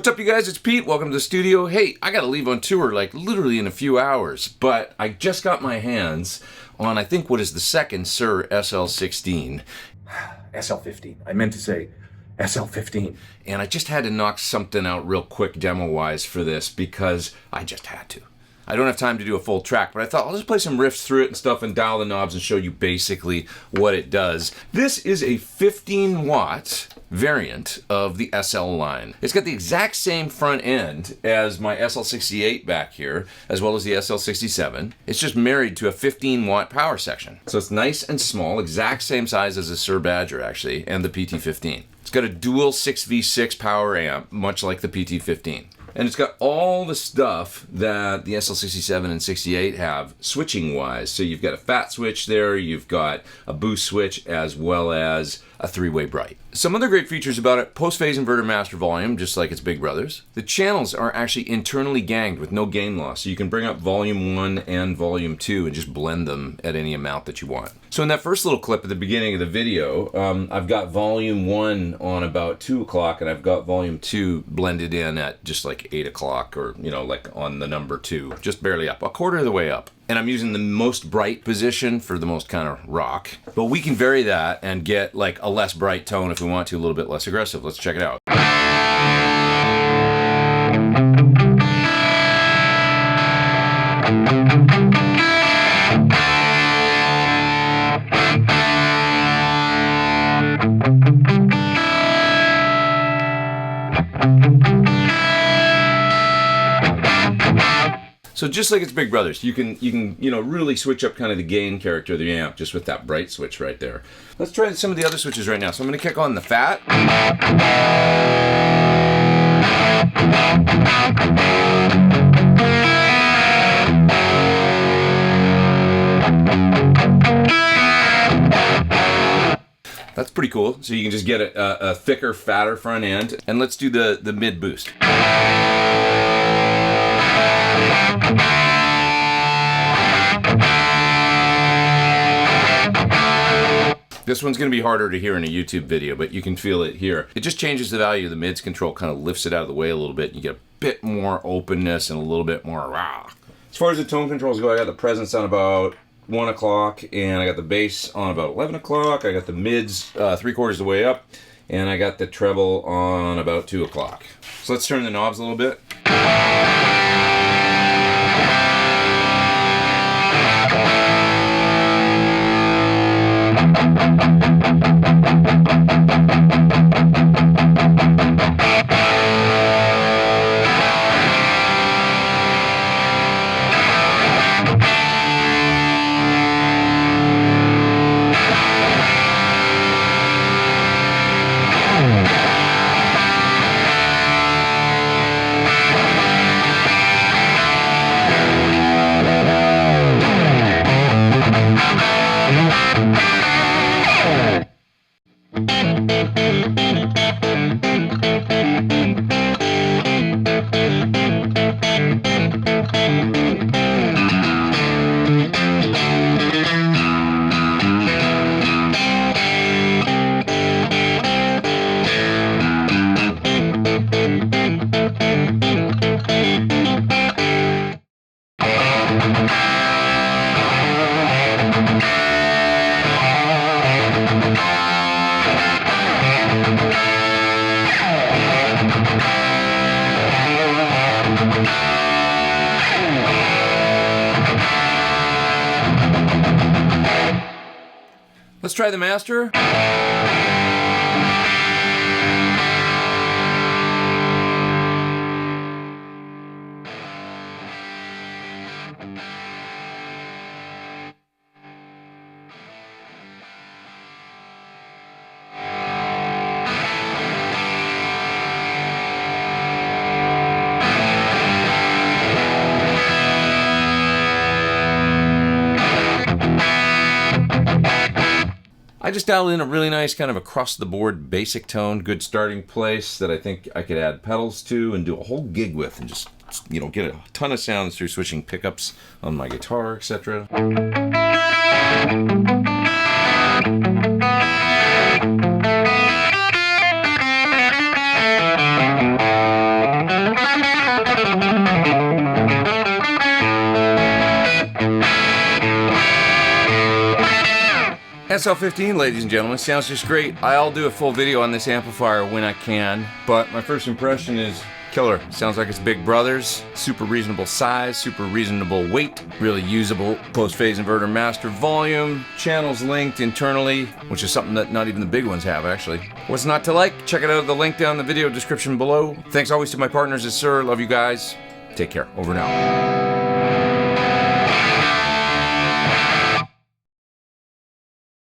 What's up, you guys? It's Pete. Welcome to the studio. Hey, I gotta leave on tour like literally in a few hours, but I just got my hands on, I think, what is the second SUHR SL16. SL15. I meant to say SL15. And I just had to knock something out real quick demo-wise for this because I just had to. I don't have time to do a full track, but I thought I'll just play some riffs through it and stuff and dial the knobs and show you basically what it does. This is a 15-watt variant of the SL line. It's got the exact same front end as my SL68 back here, as well as the SL67. It's just married to a 15-watt power section. So it's nice and small, exact same size as a SUHR Badger actually, and the PT15. It's got a dual 6V6 power amp, much like the PT15. And it's got all the stuff that the SL67 and 68 have switching-wise. So you've got a fat switch there, you've got a boost switch, as well as a three-way bright. Some other great features about it: post-phase inverter master volume, just like its big brothers. The channels are actually internally ganged with no gain loss, so you can bring up volume 1 and volume 2 and just blend them at any amount that you want. So in that first little clip at the beginning of the video, I've got volume 1 on about 2 o'clock, and I've got volume 2 blended in at just like 8 o'clock, or, you know, like on the number 2, just barely up, a quarter of the way up. And I'm using the most bright position for the most kind of rock. But we can vary that and get like a less bright tone if we want to, a little bit less aggressive. Let's check it out. So just like its big brothers, you can really switch up kind of the gain character of the amp just with that bright switch right there. Let's try some of the other switches right now. So I'm going to kick on the fat. That's pretty cool. So you can just get a thicker, fatter front end. And let's do the mid boost. This one's going to be harder to hear in a YouTube video, but you can feel it here. It just changes the value of the mids control, kind of lifts it out of the way a little bit, and you get a bit more openness and a little bit more rah. As far as the tone controls go, I got the presence on about 1 o'clock, and I got the bass on about 11 o'clock. I got the mids 3/4 of the way up, and I got the treble on about 2 o'clock. So let's turn the knobs a little bit. Let's try the master. I just dialed in a really nice kind of across-the-board basic tone, good starting place that I think I could add pedals to and do a whole gig with and just, you know, get a ton of sounds through switching pickups on my guitar, etc. SL15, ladies and gentlemen, sounds just great. I'll do a full video on this amplifier when I can, but my first impression is killer. Sounds like it's Big Brother's. Super reasonable size, super reasonable weight, really usable post-phase inverter master volume, channels linked internally, which is something that not even the big ones have, actually. What's not to like? Check it out at the link down in the video description below. Thanks always to my partners at SUHR. Love you guys. Take care. Over now.